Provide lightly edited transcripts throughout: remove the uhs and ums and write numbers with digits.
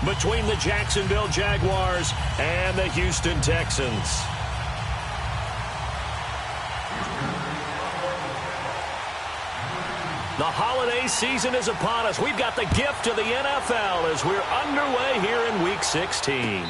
between the Jacksonville Jaguars and the Houston Texans. The holiday season is upon us. We've got the gift of the NFL as we're underway here in Week 16.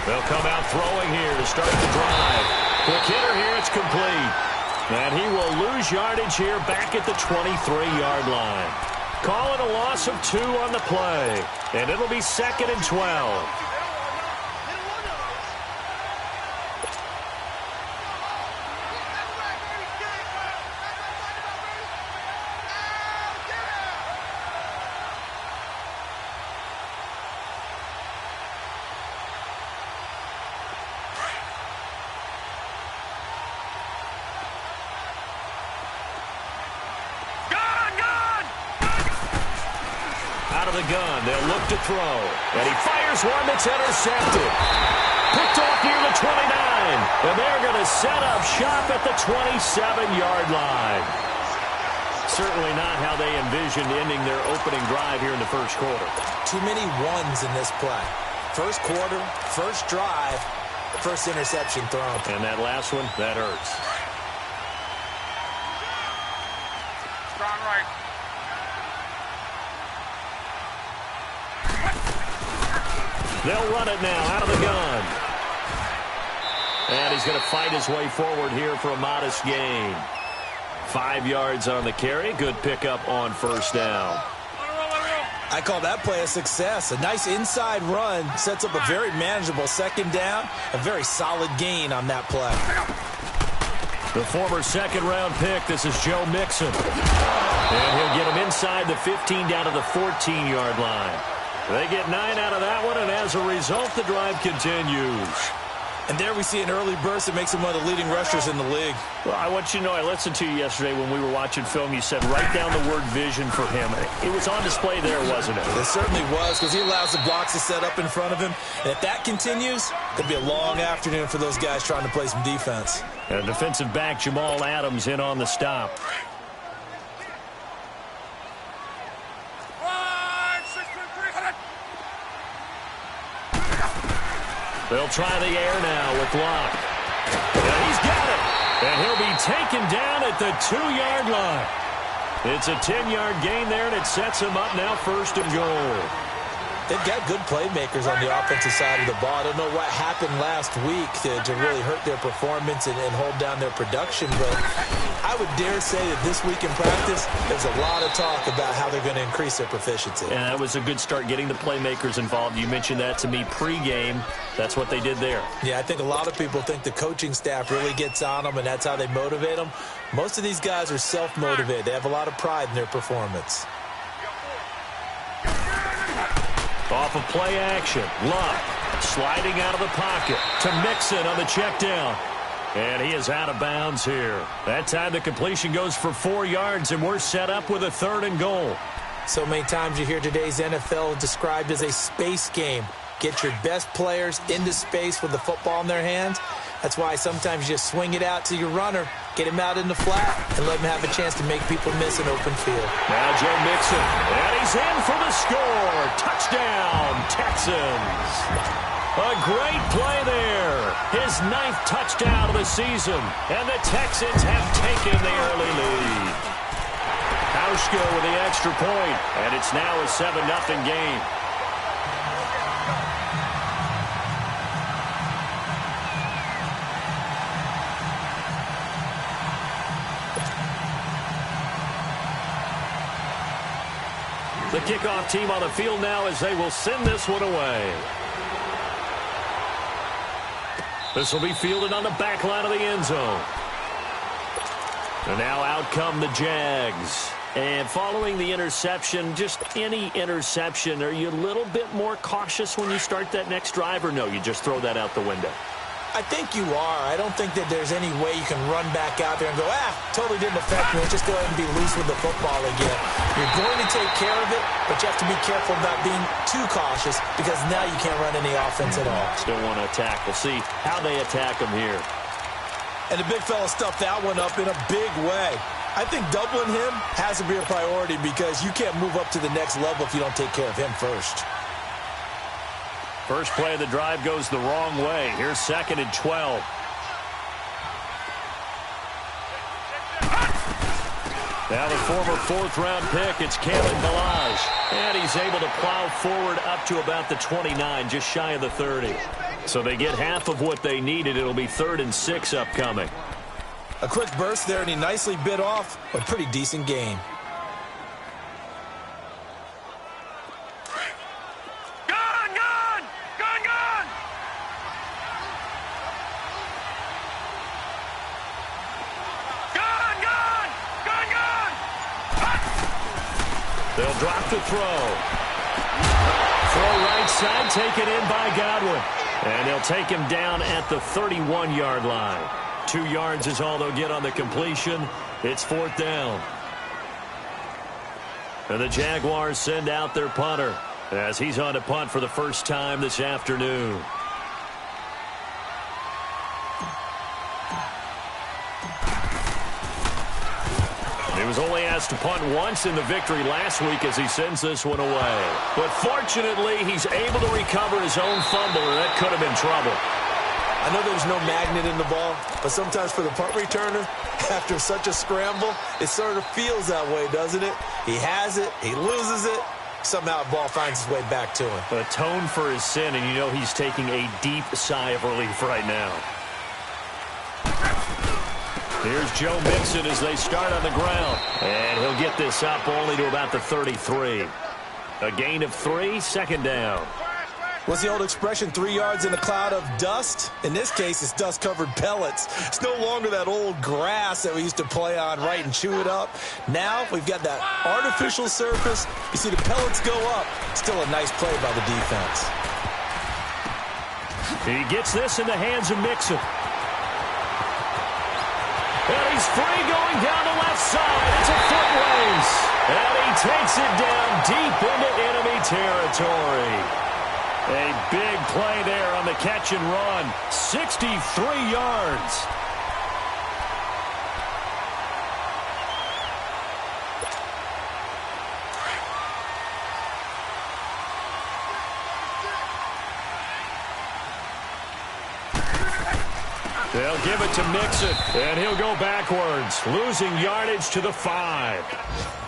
They'll come out throwing here to start the drive. Quick hitter here, it's complete. And he will lose yardage here back at the 23-yard line. Call it a loss of 2 on the play. And it'll be 2nd and 12. Out of the gun, they'll look to throw. And he fires one that's intercepted. Picked off near the 29. And they're going to set up shop at the 27-yard line. Certainly not how they envisioned ending their opening drive here in the first quarter. Too many ones in this play. First quarter, first drive, first interception thrown. And that last one, that hurts. Strong right. They'll run it now out of the gun. And he's going to fight his way forward here for a modest gain. 5 yards on the carry. Good pickup on first down. I call that play a success. A nice inside run sets up a very manageable second down. A very solid gain on that play. The former second-round pick, this is Joe Mixon. And he'll get him inside the 15 down to the 14-yard line. They get 9 out of that one, and as a result, the drive continues. And there we see an early burst that makes him one of the leading rushers in the league. Well, I want you to know, I listened to you yesterday when we were watching film. You said write down the word vision for him. It was on display there, wasn't it? It certainly was, because he allows the blocks to set up in front of him. And if that continues, it'll be a long afternoon for those guys trying to play some defense. And defensive back Jamal Adams in on the stop. They'll try the air now with Locke. And he's got it. And he'll be taken down at the 2-yard line. It's a 10-yard gain there, and it sets him up now 1st and goal. They've got good playmakers on the offensive side of the ball. I don't know what happened last week to really hurt their performance and hold down their production, but I would dare say that this week in practice, there's a lot of talk about how they're going to increase their proficiency. And that was a good start, getting the playmakers involved. You mentioned that to me pregame. That's what they did there. Yeah, I think a lot of people think the coaching staff really gets on them, and that's how they motivate them. Most of these guys are self-motivated. They have a lot of pride in their performance. Off of play action, Locke sliding out of the pocket to Mixon on the check down. And he is out of bounds here. That time the completion goes for 4 yards, and we're set up with a 3rd and goal. So many times you hear today's NFL described as a space game. Get your best players into space with the football in their hands. That's why sometimes you just swing it out to your runner, get him out in the flat, and let him have a chance to make people miss an open field. Now Joe Mixon, and he's in for the score. Touchdown, Texans. A great play there. His 9th touchdown of the season, and the Texans have taken the early lead. Hauschka with the extra point, and it's now a 7-0 game. The kickoff team on the field now as they will send this one away. This will be fielded on the back line of the end zone. And now out come the Jags. And following the interception, just any interception, are you a little bit more cautious when you start that next drive, or no, you just throw that out the window? I think you are. I don't think that there's any way you can run back out there and go, totally didn't affect me. Let's just go ahead and be loose with the football again. You're going to take care of it, but you have to be careful about being too cautious because now you can't run any offense at all. Still want to attack. We'll see how they attack them here. And the big fella stuffed that one up in a big way. I think doubling him has to be a priority because you can't move up to the next level if you don't take care of him first. First play of the drive goes the wrong way. Here's 2nd and 12. Now the former 4th-round pick, it's Kalen Ballage. And he's able to plow forward up to about the 29, just shy of the 30. So they get half of what they needed. It'll be 3rd and 6 upcoming. A quick burst there, and he nicely bit off a pretty decent gain. They'll drop to throw. Throw right side, taken in by Godwin. And they'll take him down at the 31-yard line. 2 yards is all they'll get on the completion. It's 4th down. And the Jaguars send out their punter as he's on to punt for the first time this afternoon. He was only asked to punt once in the victory last week as he sends this one away. But fortunately, he's able to recover his own fumble, and that could have been trouble. I know there's no magnet in the ball, but sometimes for the punt returner, after such a scramble, it sort of feels that way, doesn't it? He has it, he loses it, somehow the ball finds its way back to him. Atone for his sin, and you know he's taking a deep sigh of relief right now. Here's Joe Mixon as they start on the ground. And he'll get this up only to about the 33. A gain of 3, 2nd down. What's the old expression, 3 yards in a cloud of dust? In this case, it's dust-covered pellets. It's no longer that old grass that we used to play on, right, and chew it up. Now we've got that artificial surface. You see the pellets go up. Still a nice play by the defense. He gets this in the hands of Mixon. And he's free going down the left side. It's a foot race. And he takes it down deep into enemy territory. A big play there on the catch and run. 63 yards. They'll give it to Mixon, and he'll go backwards, losing yardage to the 5.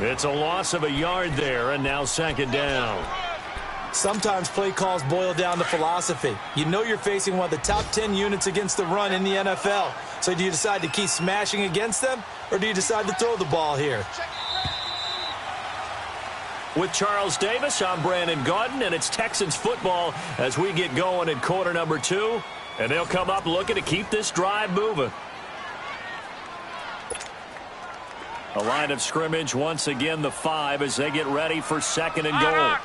It's a loss of a yard there, and now 2nd down. Sometimes play calls boil down to philosophy. You know you're facing one of the top 10 units against the run in the NFL. So do you decide to keep smashing against them, or do you decide to throw the ball here? With Charles Davis, I'm Brandon Gaudin, and it's Texans football as we get going in quarter number 2. And they'll come up looking to keep this drive moving. A line of scrimmage, once again, the 5 as they get ready for 2nd and goal.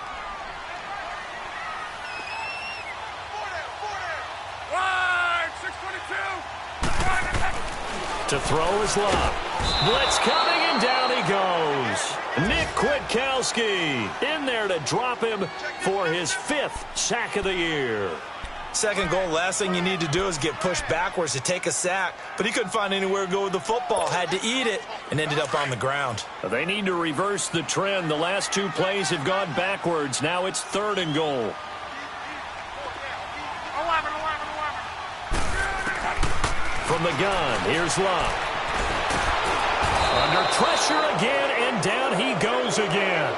To throw is Love. Blitz coming, and down he goes. Nick Kwiatkowski in there to drop him for his 5th sack of the year. 2nd goal, last thing you need to do is get pushed backwards to take a sack. But he couldn't find anywhere to go with the football, had to eat it, and ended up on the ground. They need to reverse the trend. The last 2 plays have gone backwards. Now it's 3rd and goal. 11. From the gun, here's Love. Under pressure again, and down he goes again.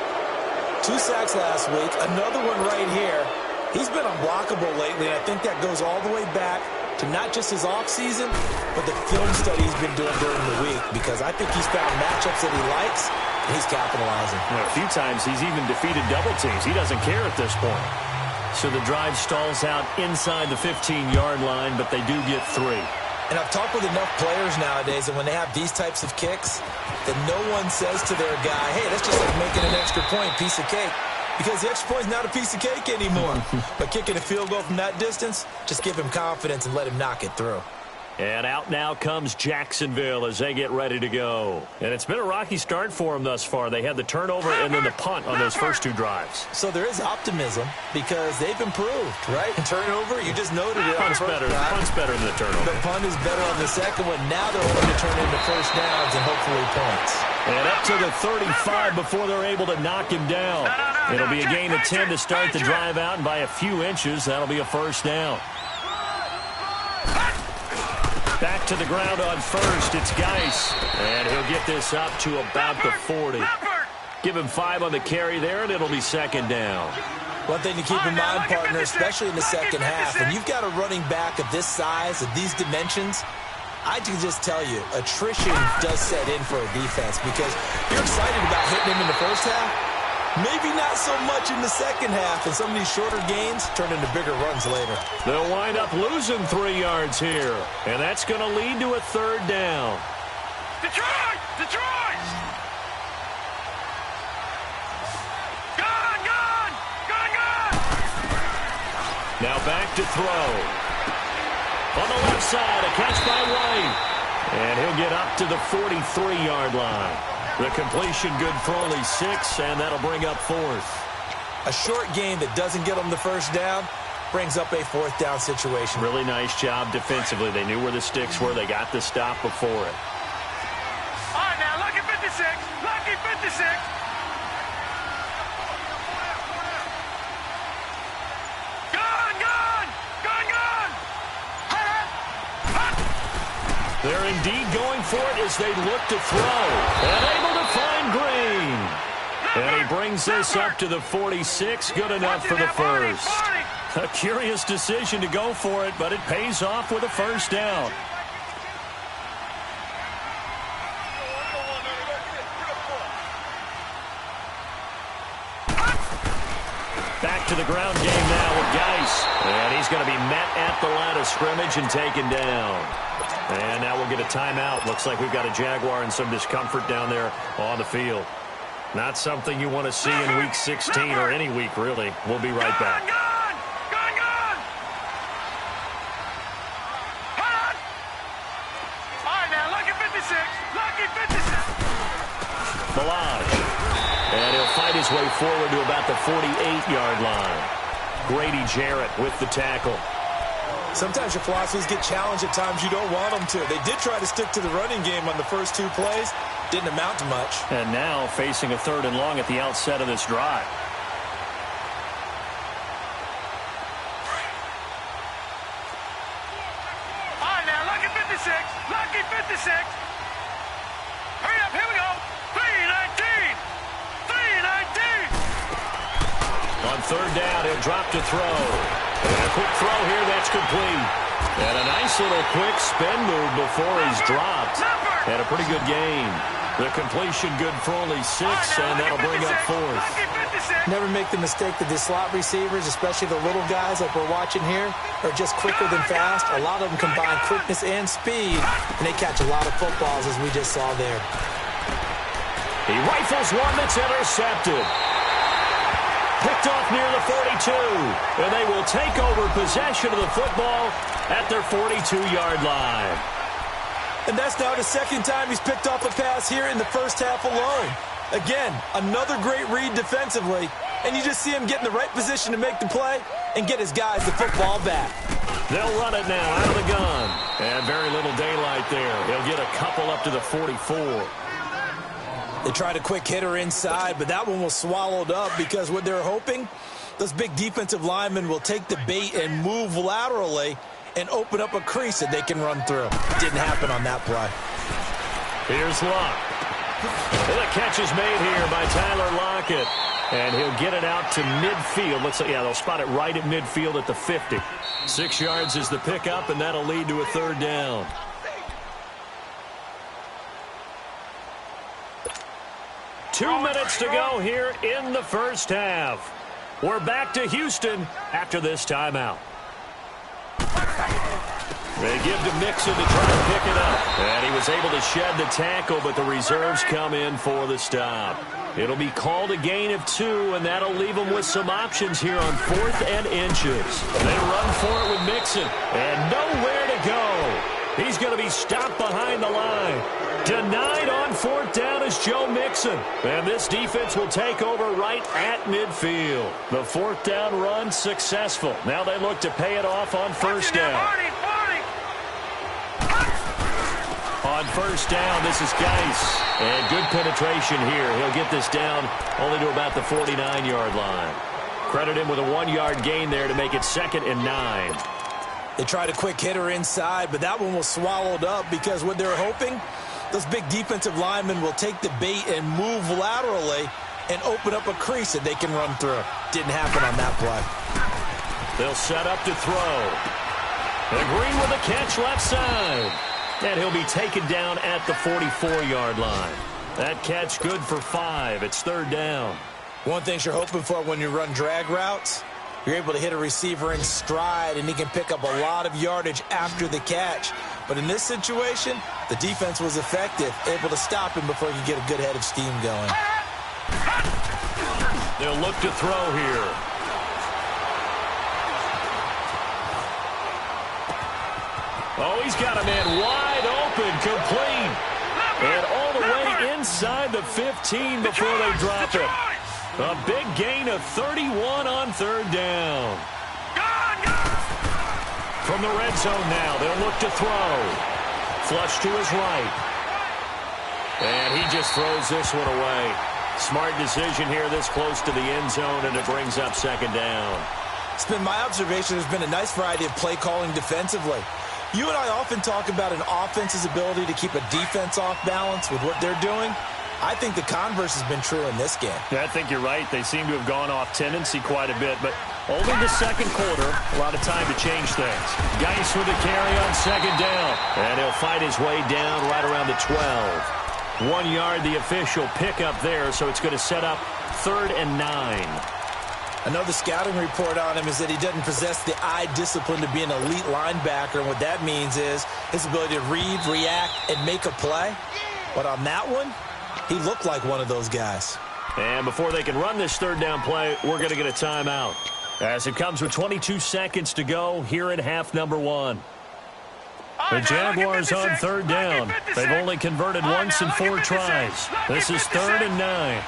2 sacks last week, another one right here. He's been unblockable lately, and I think that goes all the way back to not just his offseason, but the film study he's been doing during the week, because I think he's found matchups that he likes, He's capitalizing. A few times he's even defeated double teams. He doesn't care at this point. So the drive stalls out inside the 15-yard line, but they do get 3. And I've talked with enough players nowadays, and when they have these types of kicks, that no one says to their guy, hey, that's just like making an extra point, piece of cake. Because the extra point is not a piece of cake anymore. But kicking a field goal from that distance, just give him confidence and let him knock it through. And out now comes Jacksonville as they get ready to go. And it's been a rocky start for them thus far. They had the turnover and then the punt on those first 2 drives. So there is optimism because they've improved, right? Turnover, you just noted it. Punt's better than the turnover. The punt is better on the second one. Now they're hoping to turn into first downs and hopefully points. And up to the 35 before they're able to knock him down. It'll be a gain of 10 to start the drive out, and by a few inches, that'll be a first down. Back to the ground on first, it's Geis. And he'll get this up to about the 40. Give him 5 on the carry there, and it'll be second down. One thing to keep in mind, partner, especially in the second half, when you've got a running back of this size, of these dimensions, I can just tell you, attrition does set in for a defense because you're excited about hitting him in the first half. Maybe not so much in the second half, and some of these shorter gains turn into bigger runs later. They'll wind up losing 3 yards here, and that's going to lead to a third down. Detroit! Detroit! Gone! Gone! Gone! Gone! Now back to throw. On the left side, a catch by White. And he'll get up to the 43-yard line. The completion good for only 6, and that'll bring up 4th. A short game that doesn't get them the first down brings up a 4th down situation. Really nice job defensively. They knew where the sticks were. They got the stop before it. All right, now, lucky 56. Lucky 56. Gone! Gone! Gone! Gone! They're indeed going for it as they look to throw. And able to find Green. And he brings this up to the 46. Good enough for the first. A curious decision to go for it, but it pays off with a first down. Back to the ground game now with Geis. And he's going to be met at the line of scrimmage and taken down. And now we'll get a timeout. Looks like we've got a Jaguar and some discomfort down there on the field. Not something you want to see in Week 16 or any week, really. We'll be right back. Gone! Gone! Gone! Hold on! All right, now, lucky 56. Lucky 56. Balaj. And he'll fight his way forward to about the 48-yard line. Grady Jarrett with the tackle. Sometimes your philosophies get challenged at times you don't want them to. They did try to stick to the running game on the first 2 plays. Didn't amount to much. And now facing a 3rd and long at the outset of this drive. All right, now, lucky 56. Lucky 56. Hurry up, here we go. 319. 319. On 3rd down, he'll drop to throw. And a quick throw here, that's complete. And a nice little quick spin move before he's dropped. And a pretty good game. The completion good for only 6, and that'll bring up 4th. Never make the mistake that the slot receivers, especially the little guys like we're watching here, are just quicker than fast. A lot of them combine quickness and speed, and they catch a lot of footballs, as we just saw there. He rifles one that's intercepted. Picked off near the 42, and they will take over possession of the football at their 42-yard line. And that's now the 2nd time he's picked off a pass here in the first half alone. Again, another great read defensively, and you just see him get in the right position to make the play and get his guys the football back. They'll run it now out of the gun. And very little daylight there. He'll get a couple up to the 44. They tried a quick hitter inside, but that one was swallowed up because what they're hoping, those big defensive linemen will take the bait and move laterally and open up a crease that they can run through. Didn't happen on that play. Here's Luck. And the catch is made here by Tyler Lockett. And he'll get it out to midfield. Looks like, yeah, they'll spot it right at midfield at the 50. 6 yards is the pickup, and that'll lead to a 3rd down. 2 minutes to go here in the first half. We're back to Houston after this timeout. They give to Mixon to try to pick it up. And he was able to shed the tackle, but the reserves come in for the stop. It'll be called a gain of 2, and that'll leave them with some options here on 4th and inches. They run for it with Mixon, and nowhere to go. He's going to be stopped behind the line. Denied on 4th down is Joe Mixon. And this defense will take over right at midfield. The 4th down run successful. Now they look to pay it off on 1st down. On 1st down, this is Geis. And good penetration here. He'll get this down only to about the 49-yard line. Credit him with a 1-yard gain there to make it 2nd and 9. They tried a quick hitter inside, but that one was swallowed up because what they're hoping, those big defensive linemen will take the bait and move laterally and open up a crease that they can run through. Didn't happen on that play. They'll set up to throw. And Green with a catch left side. And he'll be taken down at the 44-yard line. That catch good for 5. It's 3rd down. One thing you're hoping for when you run drag routes, you're able to hit a receiver in stride, and he can pick up a lot of yardage after the catch. But in this situation, the defense was effective, able to stop him before he could get a good head of steam going. They'll look to throw here. Oh, he's got a man wide open, complete. And all the way inside the 15 before they drop it. A big gain of 31 on 3rd down. From the red zone now, they'll look to throw. Flush to his right. And he just throws this one away. Smart decision here this close to the end zone, and it brings up 2nd down. It's been my observation there's been a nice variety of play calling defensively. You and I often talk about an offense's ability to keep a defense off balance with what they're doing. I think the converse has been true in this game. Yeah, I think you're right. They seem to have gone off tendency quite a bit, but only the 2nd quarter, a lot of time to change things. Geis with a carry on 2nd down, and he'll fight his way down right around the 12. 1 yard, the official pickup there, so it's going to set up 3rd and 9. I know the scouting report on him is that he doesn't possess the eye discipline to be an elite linebacker, and what that means is his ability to read, react, and make a play. But on that one, he looked like one of those guys. And before they can run this 3rd down play, we're going to get a timeout. As it comes with 22 seconds to go here in half number 1. The Jaguars on 3rd down. They've only converted once in 4 tries. This is 3rd and 9.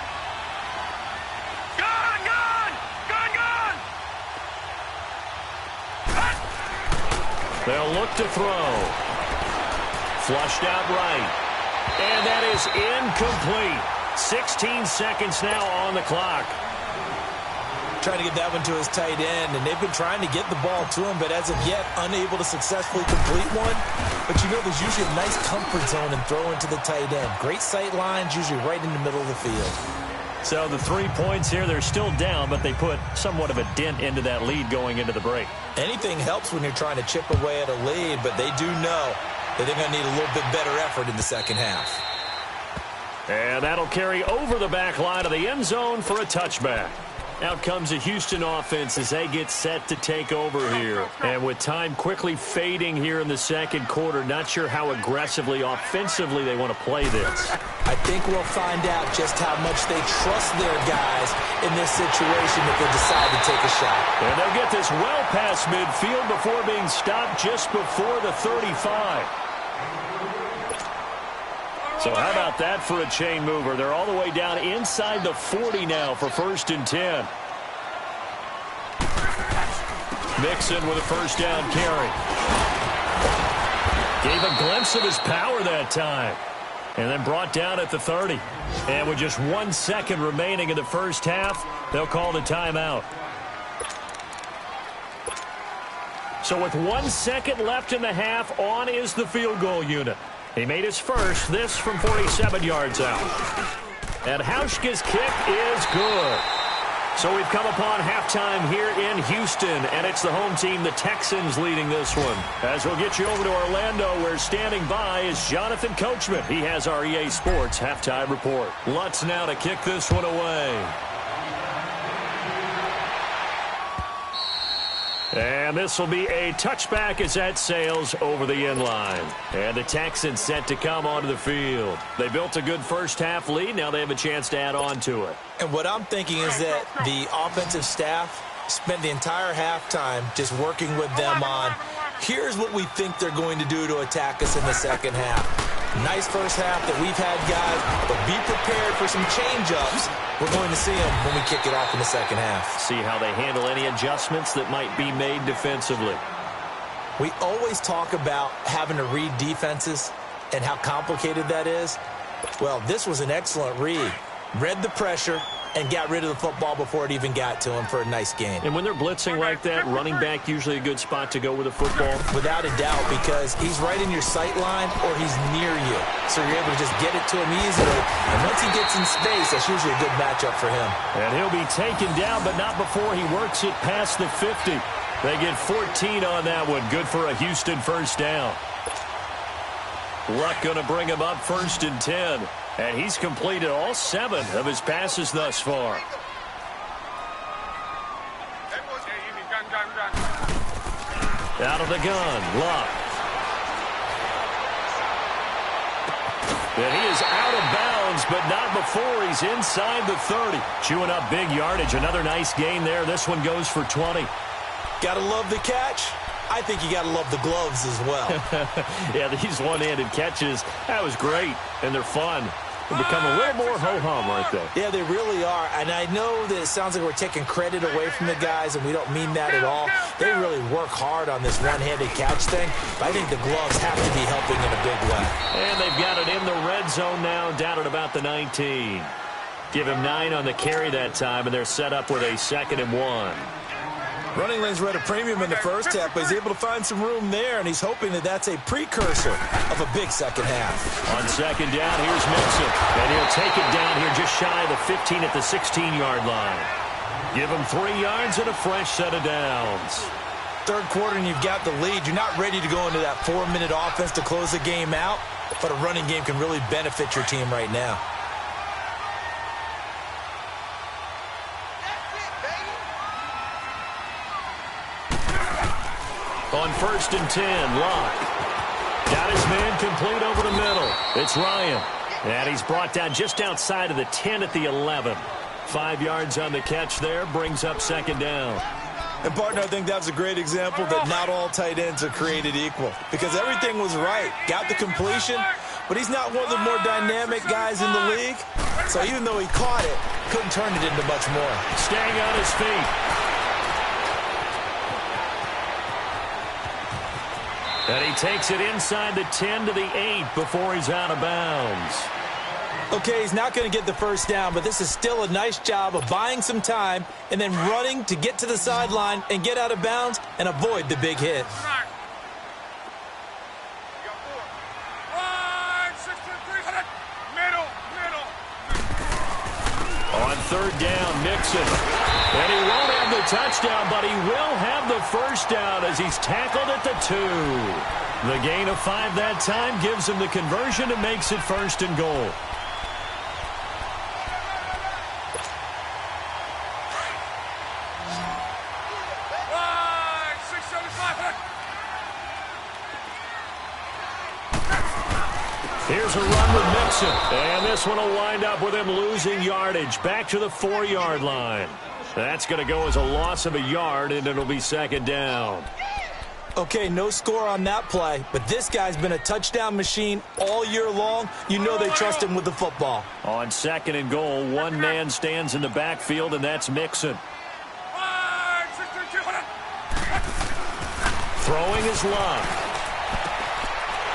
They'll look to throw. Flushed out right. And that is incomplete. 16 seconds now on the clock. Trying to get that one to his tight end, and they've been trying to get the ball to him, but as of yet, unable to successfully complete one. But you know there's usually a nice comfort zone in throwing to the tight end. Great sight lines, usually right in the middle of the field. So the 3 points here, they're still down, but they put somewhat of a dent into that lead going into the break. Anything helps when you're trying to chip away at a lead, but they do know that they're going to need a little bit better effort in the 2nd half. And that'll carry over the back line of the end zone for a touchback. Out comes the Houston offense as they get set to take over here. And with time quickly fading here in the 2nd quarter, not sure how aggressively, offensively they want to play this. I think we'll find out just how much they trust their guys in this situation if they decide to take a shot. And they'll get this well past midfield before being stopped just before the 35. So how about that for a chain mover? They're all the way down inside the 40 now for 1st and 10. Mixon with a 1st down carry. Gave a glimpse of his power that time. And then brought down at the 30. And with just 1 second remaining in the first half, they'll call the timeout. So with 1 second left in the half, on is the field goal unit. He made his first, this from 47 yards out. And Hauschka's kick is good. So we've come upon halftime here in Houston, and it's the home team, the Texans, leading this one. As we'll get you over to Orlando, where standing by is Jonathan Coachman. He has our EA Sports halftime report. Lutz now to kick this one away. And this will be a touchback as that sails over the end line. And the Texans set to come onto the field. They built a good first half lead. Now they have a chance to add on to it. And what I'm thinking is that the offensive staff spent the entire halftime just working with them on, here's what we think they're going to do to attack us in the second half. Nice first half that we've had, guys, but be prepared for some change-ups. We're going to see them when we kick it off in the second half. See how they handle any adjustments that might be made defensively. We always talk about having to read defenses and how complicated that is. Well, this was an excellent read. Read the pressure and got rid of the football before it even got to him for a nice gain. And when they're blitzing like that, running back usually a good spot to go with the football? Without a doubt, because he's right in your sight line or he's near you. So you're able to just get it to him easily. And once he gets in space, that's usually a good matchup for him. And he'll be taken down, but not before he works it past the 50. They get 14 on that one. Good for a Houston first down. Luck going to bring him up 1st and 10. And he's completed all 7 of his passes thus far. Out of the gun, Luck. And he is out of bounds, but not before he's inside the 30. Chewing up big yardage. Another nice gain there. This one goes for 20. Gotta love the catch. I think you gotta love the gloves as well. Yeah, these one-handed catches, that was great, and they're fun. They become a little more ho-hum, aren't they? Yeah, they really are. And I know that it sounds like we're taking credit away from the guys, and we don't mean that at all. They really work hard on this one-handed catch thing, but I think the gloves have to be helping in a big way. And they've got it in the red zone now, down at about the 19. Give him 9 on the carry that time, and they're set up with a 2nd and 1. Running lanes were at a premium in the first half, but he's able to find some room there, and he's hoping that that's a precursor of a big second half. On 2nd down, here's Mixon, and he'll take it down here just shy of the 15 at the 16-yard line. Give him 3 yards and a fresh set of downs. Third quarter, and you've got the lead. You're not ready to go into that 4-minute offense to close the game out, but a running game can really benefit your team right now. On 1st and 10, Locke. Got his man complete over the middle. It's Ryan. And he's brought down just outside of the 10 at the 11. 5 yards on the catch there, brings up 2nd down. And, partner, I think that was a great example that not all tight ends are created equal. Because everything was right. Got the completion, but he's not one of the more dynamic guys in the league. So even though he caught it, couldn't turn it into much more. Staying on his feet. And he takes it inside the 10 to the 8 before he's out of bounds. Okay, he's not going to get the first down, but this is still a nice job of buying some time and then running to get to the sideline and get out of bounds and avoid the big hit. On 3rd down, Mixon. And he won't have the touchdown, but he will have the first down as he's tackled at the 2. The gain of 5 that time gives him the conversion and makes it 1st and goal. Here's a run with Mixon. And this one will wind up with him losing yardage back to the 4-yard line. That's going to go as a loss of a yard, and it'll be 2nd down. Okay, no score on that play, but this guy's been a touchdown machine all year long. You know they trust him with the football. On 2nd and goal, one man stands in the backfield, and that's Mixon. Throwing his Luck.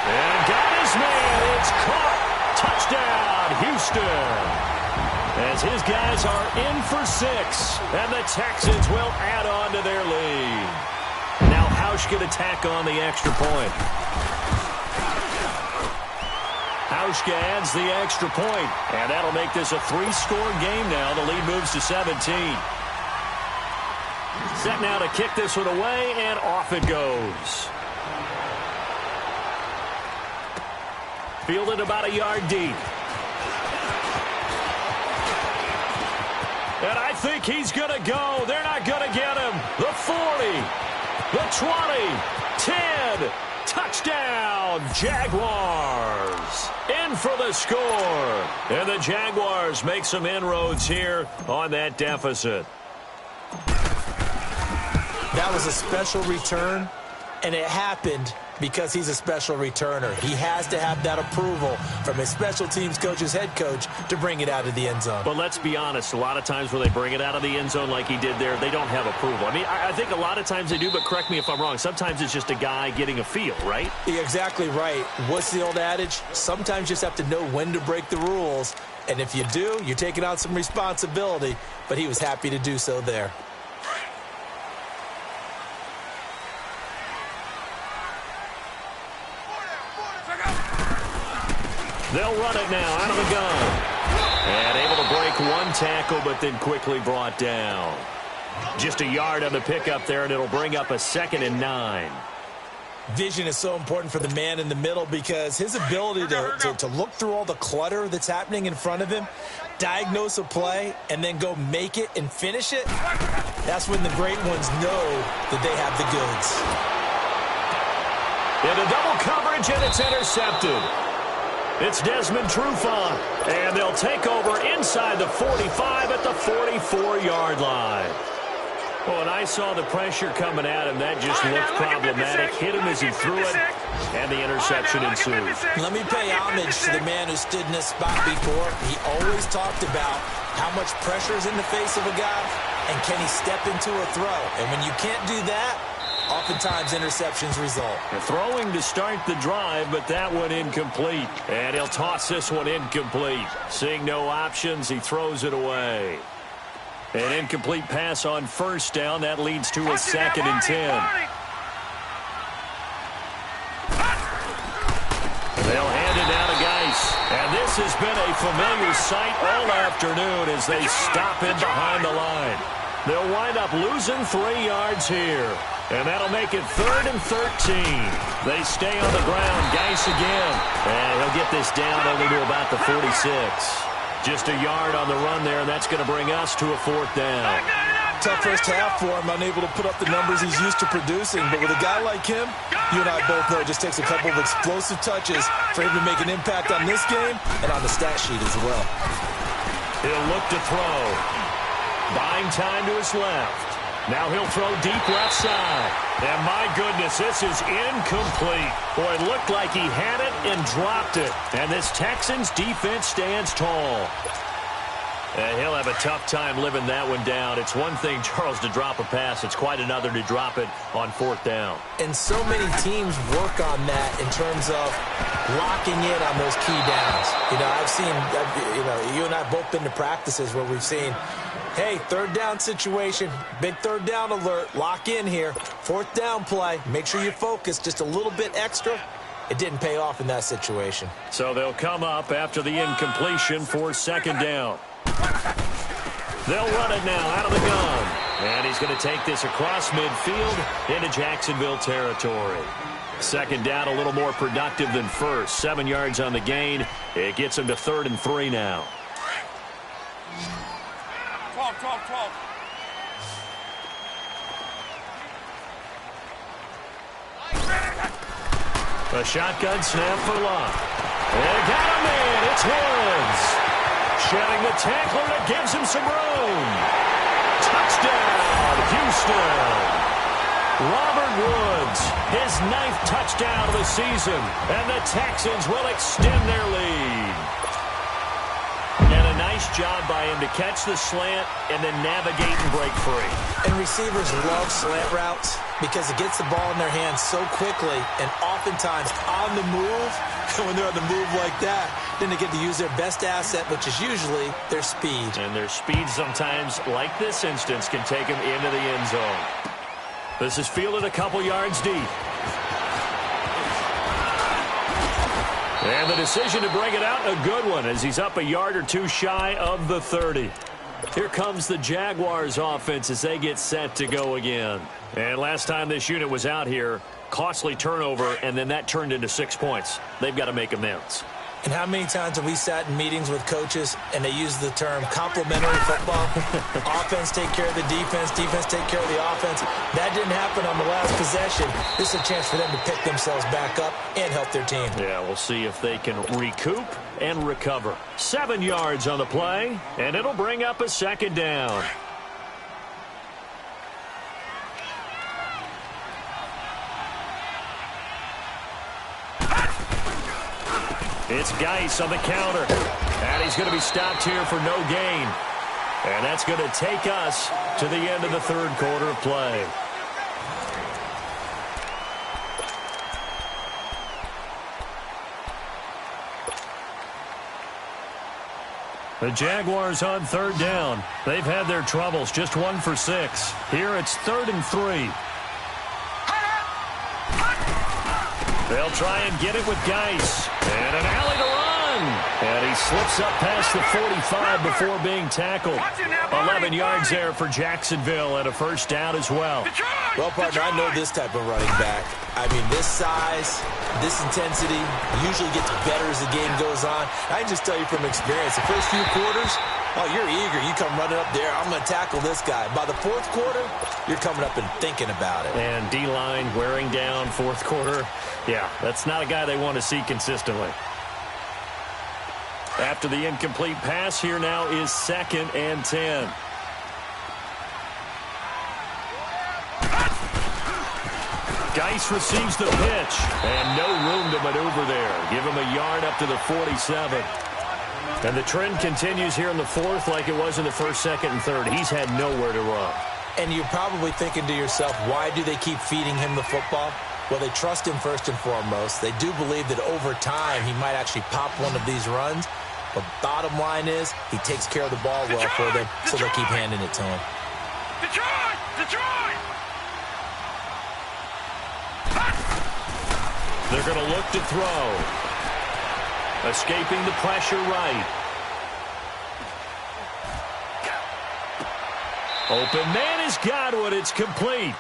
And got his man. It's caught. Touchdown, Houston. As his guys are in for 6, and the Texans will add on to their lead. Now Hausch going to tack on the extra point. Hauschka adds the extra point, and that'll make this a 3-score game now. The lead moves to 17. Set now to kick this one away, and off it goes. Fielded about a yard deep. And I think he's going to go. They're not going to get him. The 40, the 20, 10, touchdown, Jaguars. In for the score. And the Jaguars make some inroads here on that deficit. That was a special return, and it happened because he's a special returner. He has to have that approval from his special teams coach's head coach to bring it out of the end zone. But let's be honest, a lot of times when they bring it out of the end zone like he did there, they don't have approval. I mean, I think a lot of times they do, but correct me if I'm wrong. Sometimes it's just a guy getting a feel, right? You're exactly right. What's the old adage? Sometimes you just have to know when to break the rules. And if you do, you're taking on some responsibility. But he was happy to do so there. They'll run it now out of the gun. And able to break one tackle, but then quickly brought down. Just a yard on the pickup there, and it'll bring up a 2nd and 9. Vision is so important for the man in the middle because his ability to look through all the clutter that's happening in front of him, diagnose a play, and then go make it and finish it, that's when the great ones know that they have the goods. Into double coverage, and it's intercepted. It's Desmond Trufant, and they'll take over inside the 45 at the 44-yard line. Well, and I saw the pressure coming at him. That just looked problematic. Hit him as he threw it, and the interception ensued. Let me pay homage to the man who stood in this spot before. He always talked about how much pressure is in the face of a guy, and can he step into a throw. And when you can't do that, oftentimes interceptions result. They're throwing to start the drive, but that one incomplete. And he'll toss this one incomplete. Seeing no options, he throws it away. An incomplete pass on first down. That leads to a 2nd and 10. They'll hand it down to Geis. And this has been a familiar sight all afternoon as they stop in behind the line. They'll wind up losing 3 yards here. And that'll make it 3rd and 13. They stay on the ground. Geis again. And he'll get this down only to about the 46. Just a yard on the run there, and that's going to bring us to a 4th down. Tough first half for him, unable to put up the numbers he's used to producing. But with a guy like him, you and I both know it just takes a couple of explosive touches for him to make an impact on this game and on the stat sheet as well. He'll look to throw. Buying time to his left. Now he'll throw deep left side. And my goodness, this is incomplete. Boy, it looked like he had it and dropped it. And this Texans defense stands tall. And he'll have a tough time living that one down. It's one thing, Charles, to drop a pass. It's quite another to drop it on 4th down. And so many teams work on that in terms of locking in on those key downs. I've seen, you and I have both been to practices where we've seen, hey, 3rd down situation, big 3rd down alert, lock in here, 4th down play, make sure you focus just a little bit extra. It didn't pay off in that situation. So they'll come up after the incompletion for 2nd down. They'll run it now out of the gun. And he's going to take this across midfield into Jacksonville territory. 2nd down, a little more productive than first. 7 yards on the gain. It gets him to 3rd and 3 now. 12. A shotgun snap for Locke. They got him in. It's Woods. Shedding the tackler that gives him some room. Touchdown, Houston. Robert Woods, his 9th touchdown of the season. And the Texans will extend their lead. And a nice job by him to catch the slant and then navigate and break free. And receivers love slant routes because it gets the ball in their hands so quickly and oftentimes on the move. When they're on the move like that, then they get to use their best asset, which is usually their speed. And their speed sometimes, like this instance, can take them into the end zone. This is fielded a couple yards deep. And the decision to bring it out, a good one, as he's up a yard or two shy of the 30. Here comes the Jaguars offense as they get set to go again. And last time this unit was out here, costly turnover, and then that turned into 6 points. They've got to make amends. And how many times have we sat in meetings with coaches and they use the term complementary football? Offense take care of the defense, defense take care of the offense. That didn't happen on the last possession. This is a chance for them to pick themselves back up and help their team. Yeah, we'll see if they can recoup and recover. 7 yards on the play, and it'll bring up a second down. It's Geis on the counter. And he's going to be stopped here for no gain. And that's going to take us to the end of the third quarter of play. The Jaguars on third down. They've had their troubles, just 1 for 6. Here it's 3rd and 3. They'll try and get it with Geis. And an alley to run. And he slips up past the 45 before being tackled. 11 yards there for Jacksonville and a first down as well. Well, partner, I know this type of running back. I mean, this size, this intensity usually gets better as the game goes on. I can just tell you from experience, the first few quarters, oh, you're eager. You come running up there, I'm going to tackle this guy. By the fourth quarter, you're coming up and thinking about it. And D-line wearing down fourth quarter. Yeah, that's not a guy they want to see consistently. After the incomplete pass, here now is 2nd and 10. Geis receives the pitch, and no room to maneuver there. Give him a yard up to the 47. And the trend continues here in the fourth like it was in the first, second, and third. He's had nowhere to run. And you're probably thinking to yourself, why do they keep feeding him the football? Well, they trust him first and foremost. They do believe that over time he might actually pop one of these runs. But bottom line is he takes care of the ball well for them, so they'll keep handing it to him. Detroit! Detroit! They're going to look to throw. Escaping the pressure right. Open man has got one. It's complete.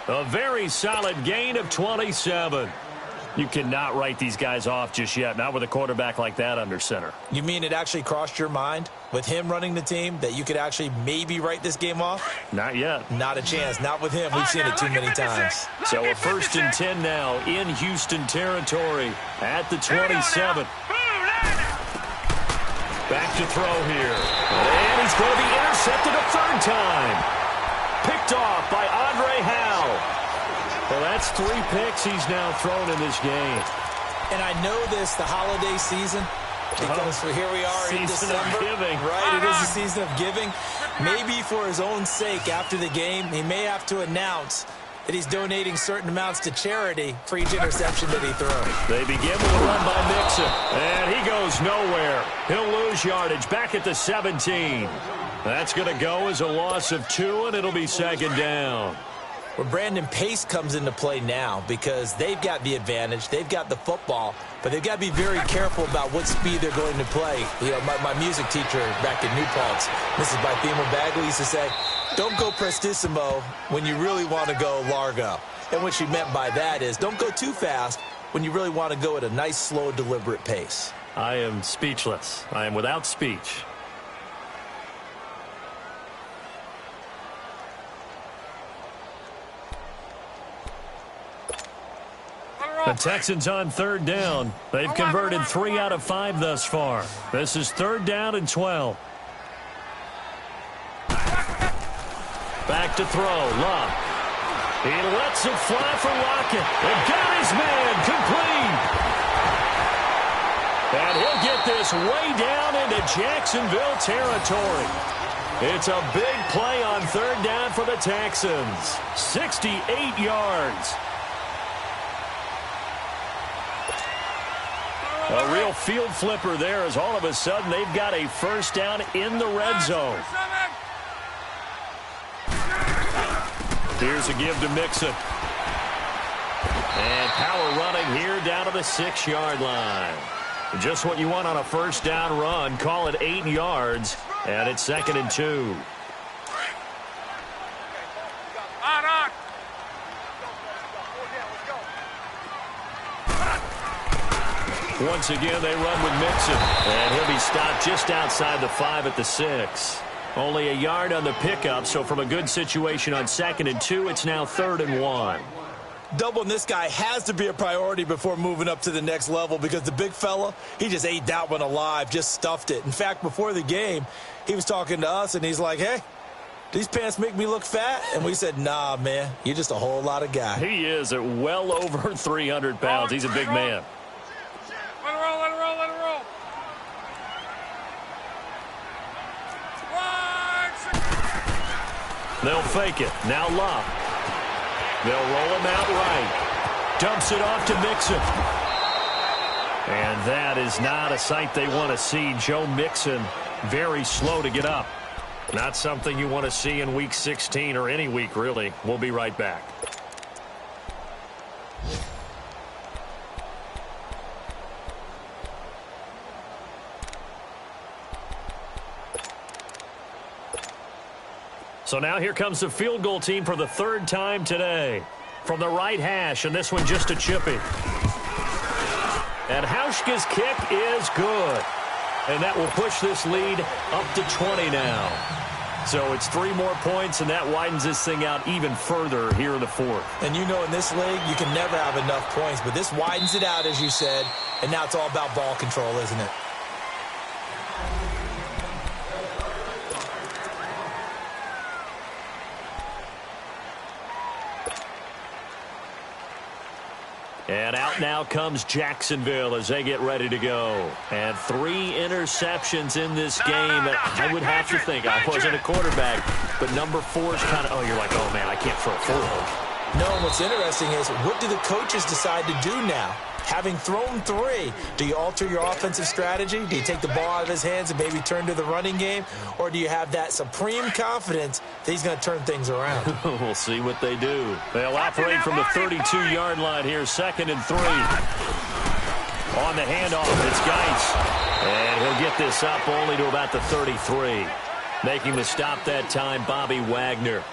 A very solid gain of 27. You cannot write these guys off just yet, not with a quarterback like that under center. You mean it actually crossed your mind with him running the team that you could actually maybe write this game off? Not yet. Not a chance. Not with him. We've seen it too many times. So a 1st and 10 now in Houston territory at the 27. Back to throw here. And he's going to be intercepted a 3rd time. Picked off by Andre Howe. Well, that's 3 picks he's now thrown in this game. And I know this, the holiday season, because here we are in December. Season of giving. Right, it is the season of giving. Maybe for his own sake after the game, he may have to announce that he's donating certain amounts to charity for each interception that he throws. They begin with a run by Mixon. And he goes nowhere. He'll lose yardage back at the 17. That's going to go as a loss of 2, and it'll be 2nd down. Where Brandon Pace comes into play now because they've got the advantage. They've got the football, but they've got to be very careful about what speed they're going to play. You know, my music teacher back in New Paltz, Mrs. Bythema Bagley, used to say, don't go prestissimo when you really want to go largo. And what she meant by that is don't go too fast when you really want to go at a nice, slow, deliberate pace. I am speechless. I am without speech. The Texans on 3rd down. They've converted 3 out of 5 thus far. This is 3rd down and 12. Back to throw. Love. He lets it fly for Lockett. They've got his man complete. And he'll get this way down into Jacksonville territory. It's a big play on 3rd down for the Texans. 68 yards. A real field flipper there as all of a sudden they've got a first down in the red zone. Here's a give to Mixon. And power running here down to the 6-yard line. Just what you want on a first down run. Call it 8 yards, and it's 2nd and 2. On. Once again, they run with Mixon, and he'll be stopped just outside the 5 at the 6. Only a yard on the pickup, so from a good situation on 2nd and 2, it's now 3rd and 1. Doubling this guy has to be a priority before moving up to the next level because the big fella, he just ate that one alive, just stuffed it. In fact, before the game, he was talking to us, and he's like, hey, these pants make me look fat? And we said, nah, man, you're just a whole lot of guy. He is at well over 300 pounds. He's a big man. Let it roll. They'll fake it. Now Love. They'll roll him out right. Dumps it off to Mixon. And that is not a sight they want to see. Joe Mixon very slow to get up. Not something you want to see in Week 16 or any week, really. We'll be right back. So now here comes the field goal team for the 3rd time today. From the right hash, and this one just a chippy. And Hauschka's kick is good. And that will push this lead up to 20 now. So it's 3 more points, and that widens this thing out even further here in the 4th. And you know in this league, you can never have enough points, but this widens it out, as you said, and now it's all about ball control, isn't it? And out now comes Jacksonville as they get ready to go. And 3 interceptions in this game. I would have to think, I wasn't a quarterback, but number 4 is kind of, you're like, oh, man, I can't throw 4. No, and what's interesting is, what do the coaches decide to do now? Having thrown 3, do you alter your offensive strategy? Do you take the ball out of his hands and maybe turn to the running game? Or do you have that supreme confidence that he's going to turn things around? We'll see what they do. They'll operate from the 32-yard line here, 2nd and 3. On the handoff, it's Geis. And he'll get this up only to about the 33. Making the stop that time, Bobby Wagner.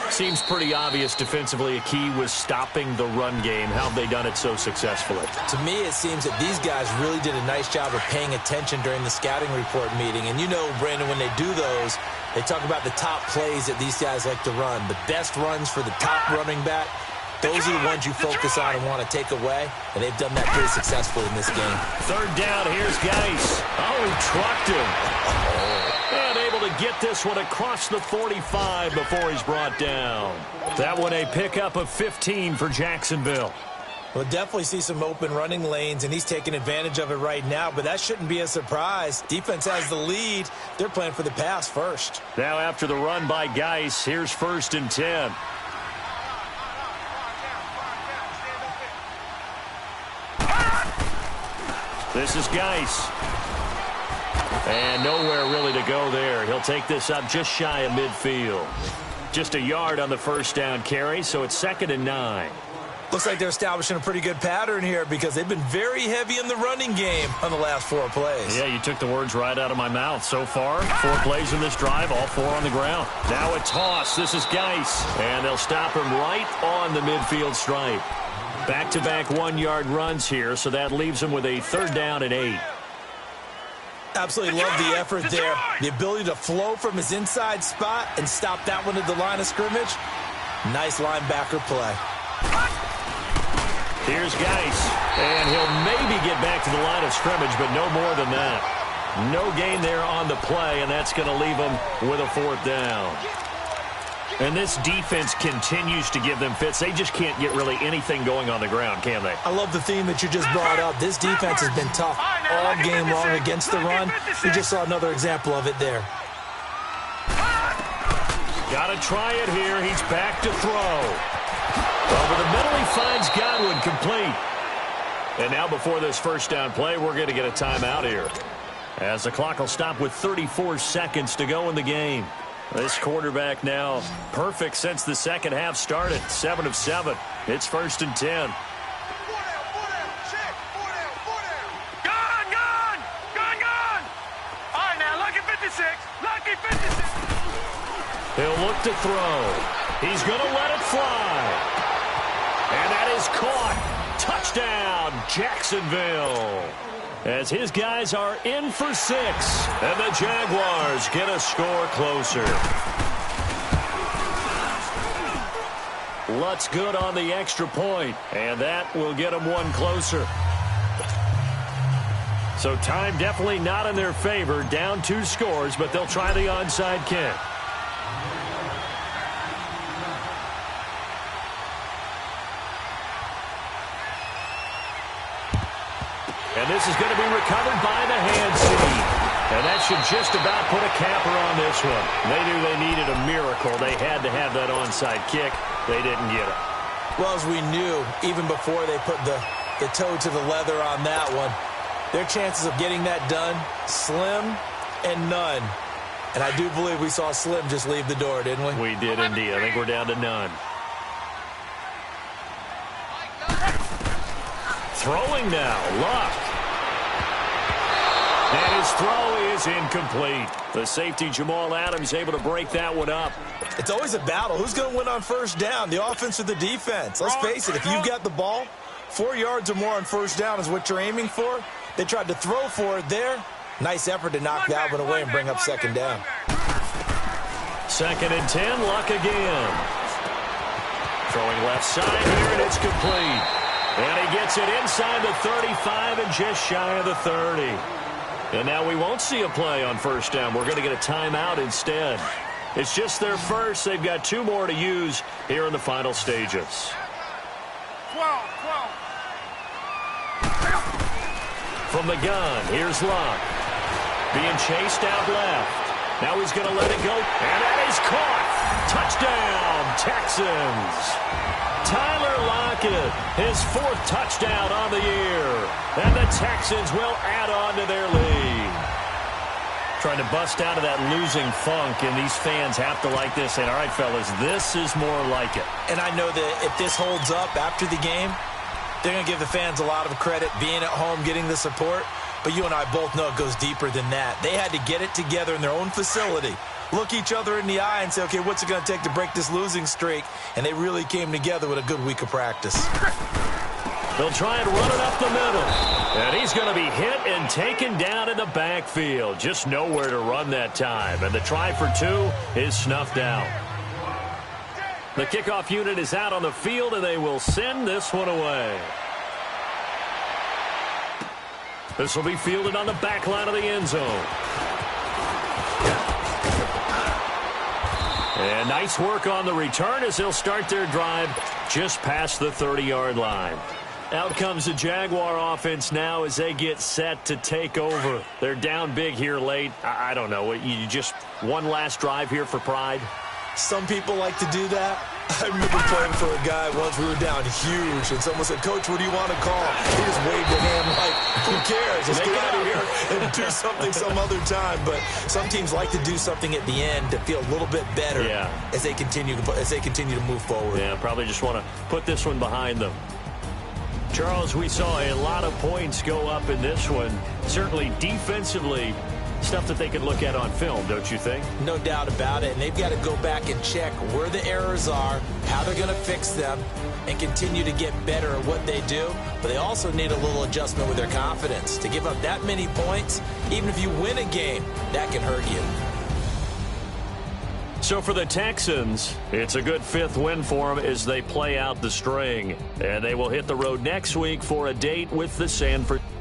Seems pretty obvious defensively a key was stopping the run game. How have they done it so successfully? To me, it seems that these guys really did a nice job of paying attention during the scouting report meeting. And you know, Brandon, when they do those, they talk about the top plays that these guys like to run. The best runs for the top running back, those are the ones you focus on and want to take away. And they've done that pretty successfully in this game. 3rd down, here's Geis. Oh, he trucked him. And able to get this one across the 45 before he's brought down. That one a pickup of 15 for Jacksonville. We'll definitely see some open running lanes, and he's taking advantage of it right now, but that shouldn't be a surprise. Defense has the lead. They're playing for the pass first. Now after the run by Geis, here's 1st and 10. This is Geis. And nowhere really to go there. He'll take this up just shy of midfield. Just a yard on the first down carry, so it's 2nd and 9. Looks like they're establishing a pretty good pattern here because they've been very heavy in the running game on the last 4 plays. Yeah, you took the words right out of my mouth. So far, 4 plays in this drive, all 4 on the ground. Now a toss. This is Geis. And they'll stop him right on the midfield stripe. Back-to-back 1-yard runs here, so that leaves him with a 3rd down and 8. Absolutely love the effort there. The ability to flow from his inside spot and stop that one at the line of scrimmage. Nice linebacker play. Here's Geis. And he'll maybe get back to the line of scrimmage, but no more than that. No gain there on the play, and that's going to leave him with a 4th down. And this defense continues to give them fits. They just can't get really anything going on the ground, can they? I love the theme that you just brought up. This defense has been tough all game long against the run. We just saw another example of it there. Got to try it here. He's back to throw. Over the middle, he finds Godwin complete. And now before this first down play, we're going to get a timeout here, as the clock will stop with 34 seconds to go in the game. This quarterback now perfect since the second half started. 7 of 7. It's 1st and 10. Go! set to throw. He's going to let it fly. And that is caught. Touchdown, Jacksonville. As his guys are in for 6. And the Jaguars get a score closer. Lutz good on the extra point, and that will get them one closer. So time definitely not in their favor. Down 2 scores, but they'll try the onside kick. And this is going to be recovered by the hand seed. And that should just about put a capper on this one. They knew they needed a miracle. They had to have that onside kick. They didn't get it. Well, as we knew, even before they put the toe to the leather on that one, their chances of getting that done, slim and none. And I do believe we saw Slim just leave the door, didn't we? We did indeed. I think we're down to none. Throwing now, Luck. And his throw is incomplete. The safety, Jamal Adams, able to break that one up. It's always a battle. Who's going to win on first down, the offense or the defense? Let's face it, if you've got the ball, 4 yards or more on first down is what you're aiming for. They tried to throw for it there. Nice effort to knock that one away and bring up second down. 2nd and 10, Luck again. Throwing left side here, and it's complete. And he gets it inside the 35 and just shy of the 30. And now we won't see a play on first down. We're going to get a timeout instead. It's just their first. They've got 2 more to use here in the final stages. 12. From the gun, here's Luck. Being chased out left. Now he's going to let it go. And that is caught. Touchdown, Texans. Tyler Lockett, his 4th touchdown on the year. And the Texans will add on to their lead. Trying to bust out of that losing funk, and these fans have to like this. And, all right, fellas, this is more like it. And I know that if this holds up after the game, they're going to give the fans a lot of credit, being at home, getting the support. But you and I both know it goes deeper than that. They had to get it together in their own facility, look each other in the eye and say, okay, what's it going to take to break this losing streak? And they really came together with a good week of practice. They'll try and run it up the middle. And he's going to be hit and taken down in the backfield. Just nowhere to run that time. And the try for 2 is snuffed out. The kickoff unit is out on the field, and they will send this one away. This will be fielded on the back line of the end zone. And nice work on the return as they'll start their drive just past the 30-yard line. Out comes the Jaguar offense now as they get set to take over. They're down big here late. I don't know. You just one last drive here for pride? Some people like to do that. I remember playing for a guy once. We were down huge, and someone said, Coach, what do you want to call? He just waved a hand like, who cares? Let's get out of here and do something some other time. But some teams like to do something at the end to feel a little bit better as they continue to move forward. Yeah, probably just want to put this one behind them. Charles, we saw a lot of points go up in this one. Certainly defensively, stuff that they can look at on film, don't you think? No doubt about it. And they've got to go back and check where the errors are, how they're going to fix them, and continue to get better at what they do. But they also need a little adjustment with their confidence. To give up that many points, even if you win a game, that can hurt you. So for the Texans, it's a good 5th win for them as they play out the string. And they will hit the road next week for a date with the San Francisco.